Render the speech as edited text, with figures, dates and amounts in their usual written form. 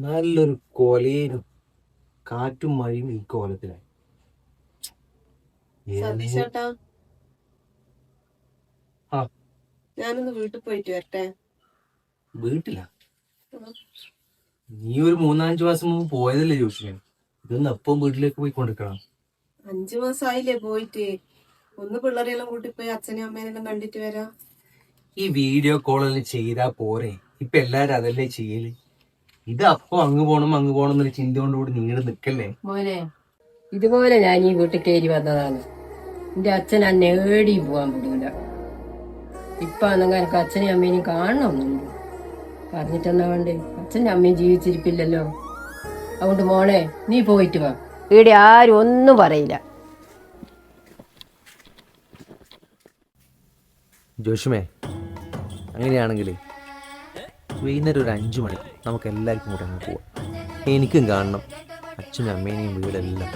നല്ലൊരു കൊലയിലും കാറ്റും മഴയും ഈ കോലത്തിലായി. സതീശേട്ടാ, ആ ഞാനൊന്ന് വീട്ടിൽ പോയിട്ട് വരട്ടെ. വീട്ടിലാ? നീ ഒരു 3-5 മാസം മുമ്പ് പോയതല്ലേ ജോഷി? ഇതൊന്ന് അപ്പം വീട്ടിലേക്ക് പോയി കൊണ്ടിരിക്കണം. 5 മാസമായില്ലേ പോയിട്ട്. ഒന്ന് പിള്ളേരെല്ലാം കൂട്ടി പോയി അച്ഛനെയും അമ്മേനെല്ലാം കണ്ടിട്ട് വരാം. ഈ വീഡിയോ കോളെല്ലാം ചെയ്താ പോരെ? ഇപ്പൊ എല്ലാരും അതല്ലേ ചെയ്യല്. ഇത് അപ്പൊ അങ്ങ് പോണം എന്നൊരു ചിന്ത കൊണ്ടുകൂടി നീണ്ട് നിക്കല്ലേ മോനെ. ഇതുപോലെ ഞാൻ ഈ വീട്ടിൽ കയറി വന്നതാണ്. എന്റെ അച്ഛൻ എന്നെ ഏടിയും പോകാൻ വിടൂല. ഇപ്പൊ ആണെങ്കിൽ എനിക്ക് അച്ഛനെയും അമ്മേനെയും കാണണമെന്നുണ്ട്. പറഞ്ഞിട്ടെന്നാ വേണ്ടേ? അച്ഛൻ്റെ അമ്മയും ജീവിച്ചിരിപ്പില്ലല്ലോ. അതുകൊണ്ട് മോളെ, നീ പോയിട്ട് വാ. ഇവിടെ ആരും ഒന്നും പറയില്ല. ജോഷുമേ, അങ്ങനെയാണെങ്കിൽ വൈകുന്നേരം ഒരു 5 മണി നമുക്ക് എല്ലാവർക്കും കൂടെ അങ്ങ് പോവാം. എനിക്കും കാണണം അച്ഛനും അമ്മേനെയും വീടെല്ലാം.